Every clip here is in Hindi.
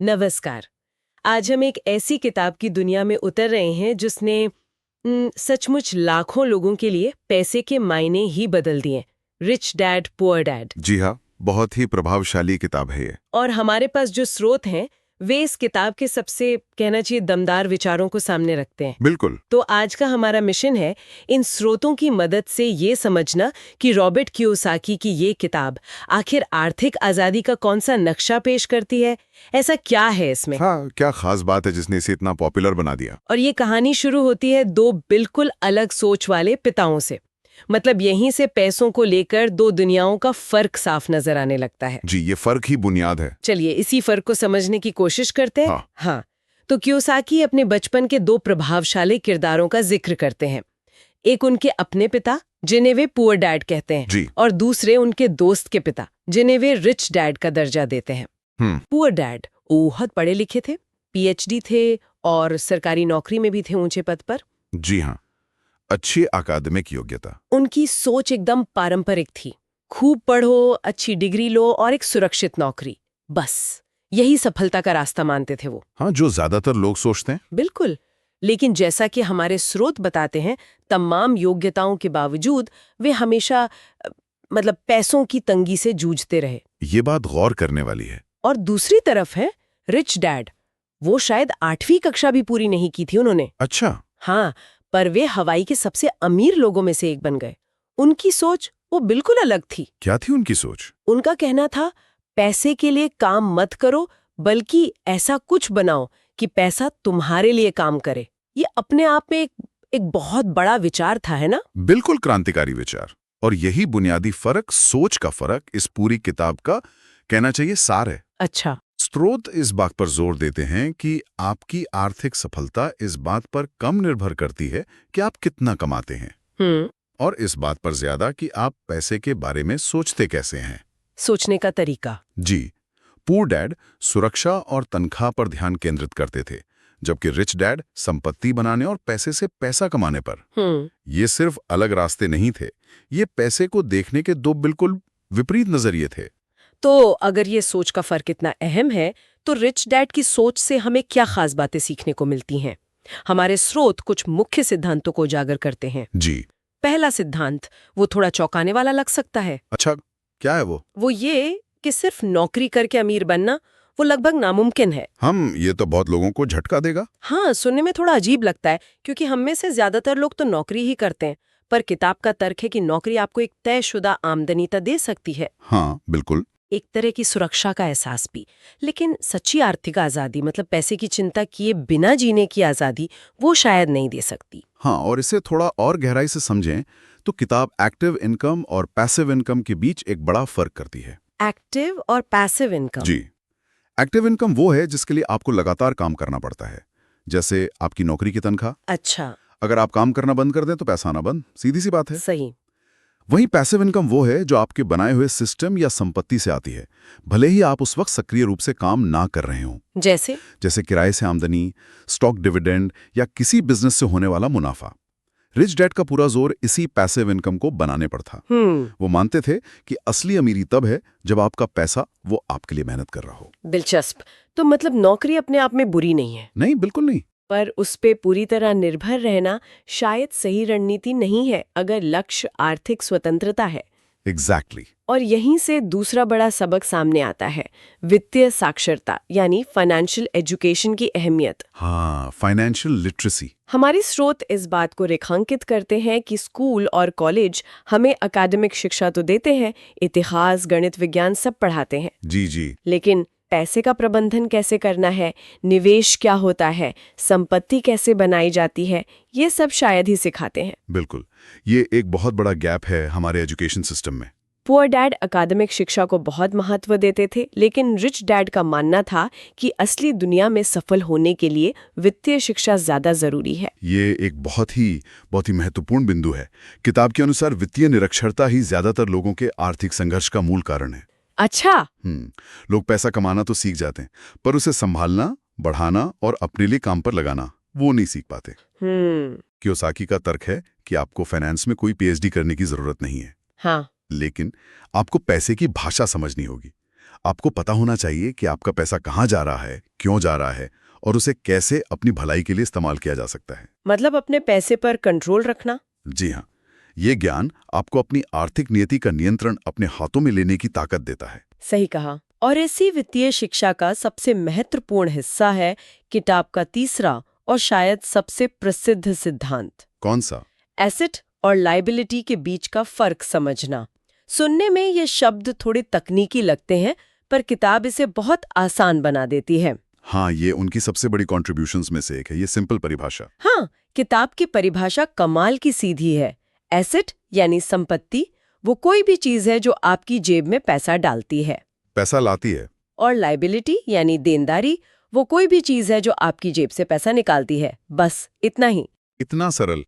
नमस्कार। आज हम एक ऐसी किताब की दुनिया में उतर रहे हैं जिसने सचमुच लाखों लोगों के लिए पैसे के मायने ही बदल दिए। Rich dad poor dad. जी हाँ, बहुत ही प्रभावशाली किताब है ये। और हमारे पास जो स्रोत हैं वे इस किताब के सबसे कहना चाहिए दमदार विचारों को सामने रखते हैं। बिल्कुल। तो आज का हमारा मिशन है इन स्रोतों की मदद से ये समझना कि रॉबर्ट कियोसाकी की ये किताब आखिर आर्थिक आजादी का कौन सा नक्शा पेश करती है। ऐसा क्या है इसमें। हाँ, क्या खास बात है जिसने इसे इतना पॉपुलर बना दिया। और ये कहानी शुरू होती है दो बिल्कुल अलग सोच वाले पिताओं से। मतलब यहीं से पैसों को लेकर दो दुनियाओं का फर्क साफ नजर आने लगता है। जी, ये फर्क ही बुनियाद है। चलिए इसी फर्क को समझने की कोशिश करते हैं। हाँ, तो कियोसाकी अपने बचपन के दो प्रभावशाली किरदारों का जिक्र करते हैं। एक उनके अपने पिता जिन्हें वे पुअर डैड कहते हैं जी। और दूसरे उनके दोस्त के पिता जिन्हें वे रिच डैड का दर्जा देते हैं। पुअर डैड बहुत पढ़े लिखे थे, पीएचडी थे और सरकारी नौकरी में भी थे ऊंचे पद पर। जी हाँ, अच्छी अकादमिक योग्यता। उनकी सोच एकदम पारंपरिक थी। खूब पढ़ो, अच्छी डिग्री लो और एक सुरक्षित नौकरी, बस यही सफलता का रास्ता मानते थे वो। हाँ, जो ज्यादातर लोग सोचते हैं। बिल्कुल। लेकिन जैसा कि हमारे स्रोत बताते हैं, तमाम योग्यताओं के बावजूद वे हमेशा मतलब पैसों की तंगी से जूझते रहे। ये बात गौर करने वाली है। और दूसरी तरफ है रिच डैड। वो शायद 8वीं कक्षा भी पूरी नहीं की थी उन्होंने। अच्छा। हाँ, पर वे हवाई के सबसे अमीर लोगों में से एक बन गए। उनकी सोच वो बिल्कुल अलग थी। क्या थी उनकी सोच? उनका कहना था, पैसे के लिए काम मत करो, बल्कि ऐसा कुछ बनाओ कि पैसा तुम्हारे लिए काम करे। ये अपने आप में एक बहुत बड़ा विचार था, है ना? बिल्कुल क्रांतिकारी विचार। और यही बुनियादी फर्क, सोच का फर्क, इस पूरी किताब का कहना चाहिए सार है। अच्छा। स्रोत इस बात पर जोर देते हैं कि आपकी आर्थिक सफलता इस बात पर कम निर्भर करती है कि आप कितना कमाते हैं, और इस बात पर ज्यादा कि आप पैसे के बारे में सोचते कैसे हैं। सोचने का तरीका। जी, पुअर डैड सुरक्षा और तनख्वाह पर ध्यान केंद्रित करते थे, जबकि रिच डैड संपत्ति बनाने और पैसे से पैसा कमाने पर। ये सिर्फ अलग रास्ते नहीं थे, ये पैसे को देखने के दो बिल्कुल विपरीत नजरिए थे। तो अगर ये सोच का फर्क इतना अहम है, तो रिच डैड की सोच से हमें क्या खास बातें सीखने को मिलती हैं? हमारे स्रोत कुछ मुख्य सिद्धांतों को उजागर करते हैं। जी। पहला सिद्धांत, वो थोड़ा चौंकाने वाला लग सकता है। अच्छा, क्या है वो? वो ये कि सिर्फ नौकरी करके अमीर बनना वो लगभग नामुमकिन है। ये तो बहुत लोगों को झटका देगा। हाँ, सुनने में थोड़ा अजीब लगता है, क्योंकि हम में से ज्यादातर लोग तो नौकरी ही करते हैं। पर किताब का तर्क है कि नौकरी आपको एक तयशुदा आमदनी तो दे सकती है। हाँ, बिल्कुल। एक तरह की सुरक्षा का एहसास भी। लेकिन सच्ची आर्थिक आजादी, मतलब पैसे की चिंता किए बिना जीने की आजादी, वो शायद नहीं दे सकती। हाँ, और इसे थोड़ा और गहराई से समझें तो किताब एक्टिव इनकम और पैसिव इनकम के बीच एक बड़ा फर्क करती है। एक्टिव और पैसिव इनकम। जी। एक्टिव इनकम वो है जिसके लिए आपको लगातार काम करना पड़ता है, जैसे आपकी नौकरी की तनख्वाह। अच्छा। अगर आप काम करना बंद कर दें तो पैसा आना बंद, सीधी सी बात है। सही। वहीं पैसिव इनकम वो है जो आपके बनाए हुए सिस्टम या संपत्ति से आती है, भले ही आप उस वक्त सक्रिय रूप से काम ना कर रहे हों। जैसे किराए से आमदनी, स्टॉक डिविडेंड या किसी बिजनेस से होने वाला मुनाफा। रिच डैड का पूरा जोर इसी पैसिव इनकम को बनाने पर था। वो मानते थे कि असली अमीरी तब है जब आपका पैसा वो आपके लिए मेहनत कर रहा हो। दिलचस्प। तो मतलब नौकरी अपने आप में बुरी नहीं है? नहीं, बिल्कुल नहीं। पर उस पे पूरी तरह निर्भर रहना शायद सही रणनीति नहीं है अगर लक्ष्य आर्थिक स्वतंत्रता है। एग्जैक्टली। और यहीं से दूसरा बड़ा सबक सामने आता है, वित्तीय साक्षरता यानी फाइनेंशियल एजुकेशन की अहमियत। हाँ, फाइनेंशियल लिटरेसी। हमारे स्रोत इस बात को रेखांकित करते हैं कि स्कूल और कॉलेज हमें अकादमिक शिक्षा तो देते हैं, इतिहास, गणित, विज्ञान सब पढ़ाते हैं। जी जी। लेकिन पैसे का प्रबंधन कैसे करना है, निवेश क्या होता है, संपत्ति कैसे बनाई जाती है, ये सब शायद ही सिखाते हैं। बिल्कुल, ये एक बहुत बड़ा गैप है हमारे एजुकेशन सिस्टम में। पुअर डैड अकादमिक शिक्षा को बहुत महत्व देते थे, लेकिन रिच डैड का मानना था कि असली दुनिया में सफल होने के लिए वित्तीय शिक्षा ज्यादा जरूरी है। ये एक बहुत ही महत्वपूर्ण बिंदु है। किताब के अनुसार वित्तीय निरक्षरता ही ज्यादातर लोगों के आर्थिक संघर्ष का मूल कारण है। अच्छा। लोग पैसा कमाना तो सीख जाते हैं, पर उसे संभालना, बढ़ाना और अपने लिए काम पर लगाना वो नहीं सीख पाते। कियोसाकी का तर्क है कि आपको फाइनेंस में कोई पीएचडी करने की जरूरत नहीं है। हाँ। लेकिन आपको पैसे की भाषा समझनी होगी। आपको पता होना चाहिए कि आपका पैसा कहाँ जा रहा है, क्यों जा रहा है और उसे कैसे अपनी भलाई के लिए इस्तेमाल किया जा सकता है। मतलब अपने पैसे पर कंट्रोल रखना। जी हाँ, ये ज्ञान आपको अपनी आर्थिक नीति का नियंत्रण अपने हाथों में लेने की ताकत देता है। सही कहा। और इसी वित्तीय शिक्षा का सबसे महत्वपूर्ण हिस्सा है किताब का तीसरा और शायद सबसे प्रसिद्ध सिद्धांत। कौन सा? एसेट और लायबिलिटी के बीच का फर्क समझना। सुनने में ये शब्द थोड़े तकनीकी लगते हैं, पर किताब इसे बहुत आसान बना देती है। हाँ, ये उनकी सबसे बड़ी कॉन्ट्रीब्यूशंस में से एक है, ये सिंपल परिभाषा। हाँ, किताब की परिभाषा कमाल की सीधी है। एसेट यानी संपत्ति, वो कोई भी चीज है जो आपकी जेब में पैसा डालती है। पैसा लाती है। और लायबिलिटी यानी देनदारी, वो कोई भी चीज है जो आपकी जेब से पैसा निकालती है। बस इतना ही। इतना सरल।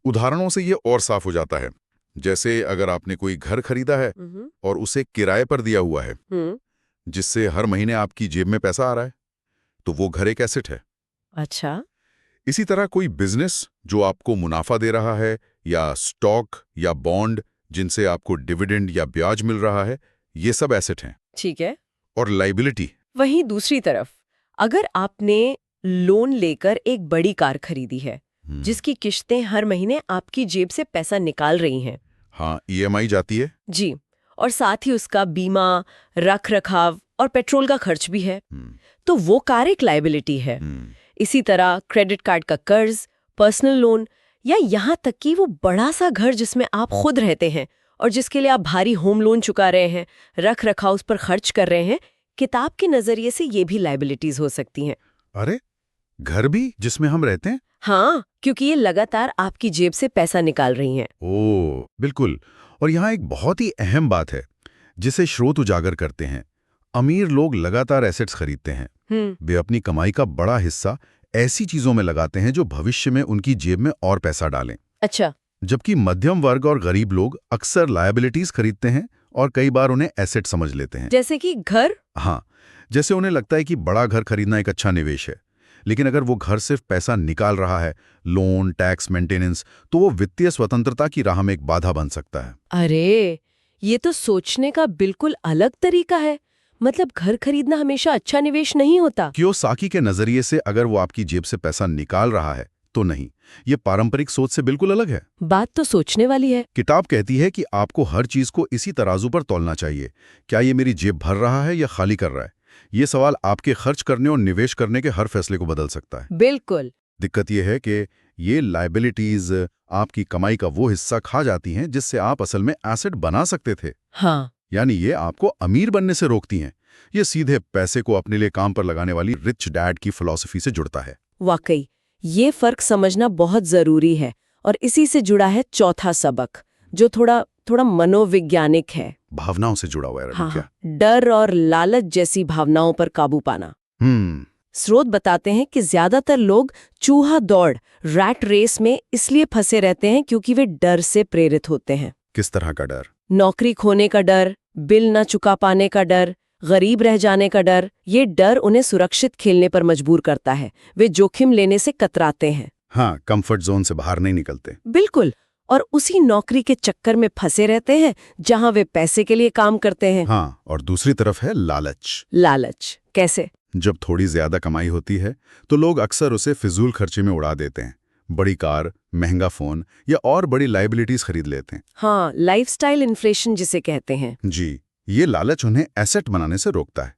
उदाहरणों से ये और साफ हो जाता है। जैसे अगर आपने कोई घर खरीदा है और उसे किराए पर दिया हुआ है, जिससे हर महीने आपकी जेब में पैसा आ रहा है, तो वो घर एक एसेट है। अच्छा। इसी तरह कोई बिजनेस जो आपको मुनाफा दे रहा है, या स्टॉक या बॉन्ड जिनसे आपको डिविडेंड या ब्याज मिल रहा है, ये सब एसेट हैं। ठीक है। और लायबिलिटी? वहीं दूसरी तरफ, अगर आपने लोन लेकर एक बड़ी कार खरीदी है जिसकी किश्तें हर महीने आपकी जेब से पैसा निकाल रही हैं। हाँ, ईएमआई जाती है। जी, और साथ ही उसका बीमा, रख रखाव और पेट्रोल का खर्च भी है, तो वो कार एक लायबिलिटी है। इसी तरह क्रेडिट कार्ड का कर्ज, पर्सनल लोन, या यहाँ तक कि वो बड़ा सा घर जिसमें आप खुद रहते हैं और जिसके लिए आप भारी होम लोन चुका रहे हैं, रख रखाव उस पर खर्च कर रहे हैं, किताब के नजरिए से ये भी लायबिलिटीज हो सकती हैं। अरे, घर भी जिसमें हम रहते हैं? हाँ, क्योंकि ये लगातार आपकी जेब से पैसा निकाल रही हैं। ओह, बिल्कुल। और यहाँ एक बहुत ही अहम बात है जिसे स्रोत उजागर करते हैं। अमीर लोग लगातार एसेट्स खरीदते हैं। वे अपनी कमाई का बड़ा हिस्सा ऐसी चीजों में लगाते हैं जो भविष्य में उनकी जेब में और पैसा डालें। अच्छा। जबकि मध्यम वर्ग और गरीब लोग अक्सर लायबिलिटीज खरीदते हैं और कई बार उन्हें एसेट समझ लेते हैं। जैसे कि घर? हाँ, जैसे उन्हें लगता है कि बड़ा घर खरीदना एक अच्छा निवेश है, लेकिन अगर वो घर सिर्फ पैसा निकाल रहा है, लोन, टैक्स, मेंटेनेंस, तो वो वित्तीय स्वतंत्रता की राह में एक बाधा बन सकता है। अरे, ये तो सोचने का बिल्कुल अलग तरीका है। मतलब घर खरीदना हमेशा अच्छा निवेश नहीं होता। कियोसाकी के नजरिए से अगर वो आपकी जेब से पैसा निकाल रहा है तो नहीं, ये पारंपरिक सोच से बिल्कुल अलग है। बात तो सोचने वाली है। किताब कहती है कि आपको हर चीज को इसी तराजू पर तौलना चाहिए। क्या ये मेरी जेब भर रहा है या खाली कर रहा है? ये सवाल आपके खर्च करने और निवेश करने के हर फैसले को बदल सकता है। बिल्कुल। दिक्कत यह है कि ये लायबिलिटीज आपकी कमाई का वो हिस्सा खा जाती हैं जिससे आप असल में एसेट बना सकते थे। हाँ। यानी ये आपको अमीर बनने से रोकती हैं। ये सीधे पैसे को अपने लिए काम पर लगाने वाली रिच डैड की फिलॉसफी से जुड़ता है। वाकई, ये फर्क समझना बहुत जरूरी है। और इसी से जुड़ा है चौथा सबक, जो थोड़ा मनोवैज्ञानिक है। भावनाओं से जुड़ा हुआ है। हाँ, डर और लालच जैसी भावनाओं पर काबू पाना। स्रोत बताते हैं कि ज्यादातर लोग चूहा दौड़, रैट रेस में इसलिए फंसे रहते हैं क्योंकि वे डर से प्रेरित होते हैं। किस तरह का डर? नौकरी खोने का डर, बिल न चुका पाने का डर, गरीब रह जाने का डर। ये डर उन्हें सुरक्षित खेलने पर मजबूर करता है। वे जोखिम लेने से कतराते हैं। हाँ, कंफर्ट जोन से बाहर नहीं निकलते। बिल्कुल। और उसी नौकरी के चक्कर में फंसे रहते हैं जहां वे पैसे के लिए काम करते हैं। हाँ, और दूसरी तरफ है लालच। लालच कैसे? जब थोड़ी ज्यादा कमाई होती है तो लोग अक्सर उसे फिजूल खर्चे में उड़ा देते हैं। बड़ी कार, महंगा फोन या और बड़ी लायबिलिटीज खरीद लेते हैं। हाँ, लाइफस्टाइल इन्फ्लेशन जिसे कहते हैं। जी, ये लालच उन्हें एसेट बनाने से रोकता है।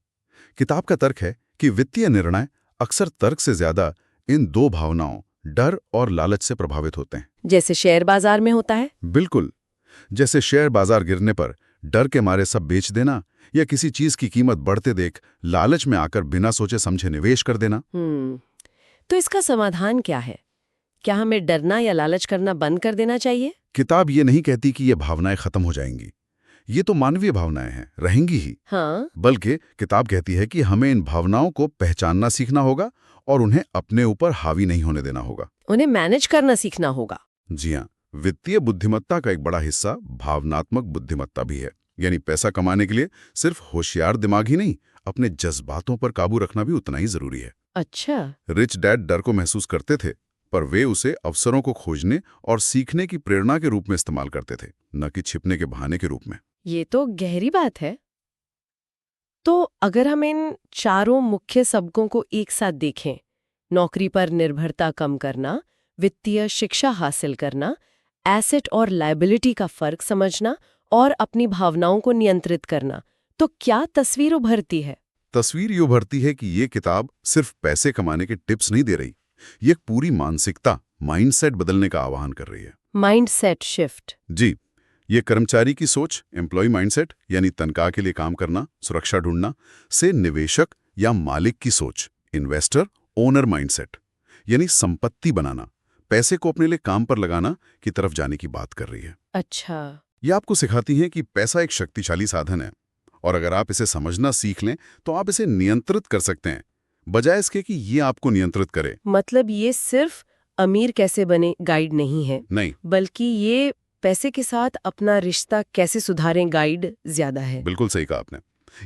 किताब का तर्क है कि वित्तीय निर्णय अक्सर तर्क से ज्यादा इन दो भावनाओं, डर और लालच से प्रभावित होते हैं। जैसे शेयर बाजार में होता है। बिल्कुल। जैसे शेयर बाजार गिरने पर डर के मारे सब बेच देना, या किसी चीज की कीमत बढ़ते देख लालच में आकर बिना सोचे समझे निवेश कर देना। तो इसका समाधान क्या है? क्या हमें डरना या लालच करना बंद कर देना चाहिए? किताब ये नहीं कहती कि ये भावनाएं खत्म हो जाएंगी। ये तो मानवीय भावनाएं हैं, रहेंगी ही। हाँ। बल्कि किताब कहती है कि हमें इन भावनाओं को पहचानना सीखना होगा और उन्हें अपने ऊपर हावी नहीं होने देना होगा। उन्हें मैनेज करना सीखना होगा। जी हाँ, वित्तीय बुद्धिमत्ता का एक बड़ा हिस्सा भावनात्मक बुद्धिमत्ता भी है। यानी पैसा कमाने के लिए सिर्फ होशियार दिमाग ही नहीं, अपने जज्बातों पर काबू रखना भी उतना ही जरूरी है। अच्छा। रिच डैड डर को महसूस करते थे, पर वे उसे अवसरों को खोजने और सीखने की प्रेरणा के रूप में इस्तेमाल करते थे, न कि छिपने के बहाने के रूप में। ये तो गहरी बात है। तो अगर हम इन चारों मुख्य सबकों को एक साथ देखें, नौकरी पर निर्भरता कम करना, वित्तीय शिक्षा हासिल करना, एसेट और लायबिलिटी का फर्क समझना और अपनी भावनाओं को नियंत्रित करना, तो क्या तस्वीर उभरती है? तस्वीर ये उभरती है कि ये किताब सिर्फ पैसे कमाने के टिप्स नहीं दे रही, ये एक पूरी मानसिकता, माइंडसेट बदलने का आह्वान कर रही है। Mindset shift. जी, ये कर्मचारी की सोच, एम्प्लॉय माइंडसेट यानी तनख्वाह के लिए काम करना, सुरक्षा ढूंढना, से निवेशक या मालिक की सोच, इन्वेस्टर ओनर माइंडसेट यानी संपत्ति बनाना, पैसे को अपने लिए काम पर लगाना की तरफ जाने की बात कर रही है। अच्छा। ये आपको सिखाती है कि पैसा एक शक्तिशाली साधन है और अगर आप इसे समझना सीख लें तो आप इसे नियंत्रित कर सकते हैं, बजाय इसके कि ये आपको नियंत्रित करे। मतलब ये सिर्फ अमीर कैसे बने गाइड नहीं है, नहीं, बल्कि ये पैसे के साथ अपना रिश्ता कैसे सुधारें गाइड ज्यादा है। बिल्कुल सही कहा आपने।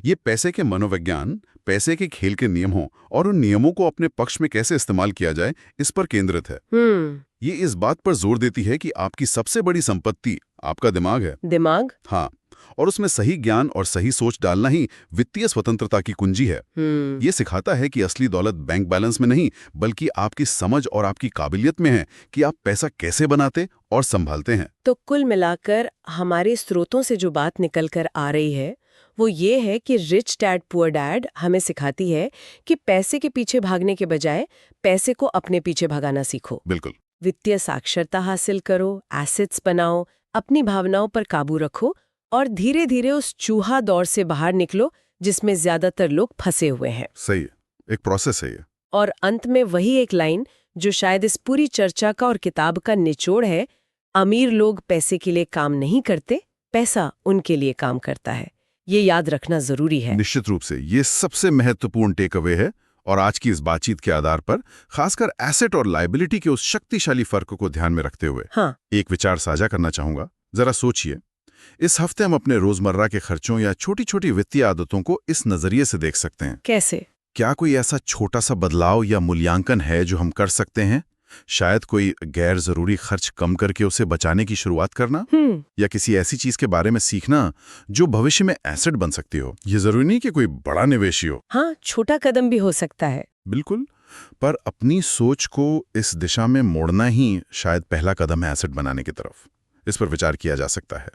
ये पैसे के मनोविज्ञान, पैसे के खेल के नियमों और उन नियमों को अपने पक्ष में कैसे इस्तेमाल किया जाए, इस पर केंद्रित है। ये इस बात पर जोर देती है कि आपकी सबसे बड़ी संपत्ति आपका दिमाग है। दिमाग? हाँ, और उसमें सही ज्ञान और सही सोच डालना ही वित्तीय स्वतंत्रता की कुंजी है। ये सिखाता है कि असली दौलत बैंक बैलेंस में नहीं, बल्कि आपकी समझ और आपकी काबिलियत में है कि आप पैसा कैसे बनाते और संभालते हैं। तो कुल मिलाकर हमारे स्रोतों से जो बात निकल कर आ रही है वो ये है कि रिच डैड पुअर डैड हमें सिखाती है कि पैसे के पीछे भागने के बजाय पैसे को अपने पीछे भगाना सीखो। बिल्कुल। वित्तीय साक्षरता हासिल करो, एसेट्स बनाओ, अपनी भावनाओं पर काबू रखो और धीरे धीरे उस चूहा दौर से बाहर निकलो जिसमें ज्यादातर लोग फंसे हुए हैं। सही है, एक प्रोसेस है ये। और अंत में वही एक लाइन जो शायद इस पूरी चर्चा का और किताब का निचोड़ है, अमीर लोग पैसे के लिए काम नहीं करते, पैसा उनके लिए काम करता है। ये याद रखना जरूरी है। निश्चित रूप से ये सबसे महत्वपूर्ण टेक अवे है और आज की इस बातचीत के आधार पर खासकर एसेट और लायबिलिटी के उस शक्तिशाली फर्क को ध्यान में रखते हुए एक विचार साझा करना चाहूंगा। जरा सोचिए, इस हफ्ते हम अपने रोजमर्रा के खर्चों या छोटी छोटी वित्तीय आदतों को इस नजरिए से देख सकते हैं। कैसे? क्या कोई ऐसा छोटा सा बदलाव या मूल्यांकन है जो हम कर सकते हैं? शायद कोई गैर जरूरी खर्च कम करके उसे बचाने की शुरुआत करना, या किसी ऐसी चीज के बारे में सीखना जो भविष्य में एसेट बन सकती हो। ये जरूरी नहीं कि कोई बड़ा निवेश ही हो। हाँ, छोटा कदम भी हो सकता है। बिल्कुल, पर अपनी सोच को इस दिशा में मोड़ना ही शायद पहला कदम है एसेट बनाने की तरफ। इस पर विचार किया जा सकता है।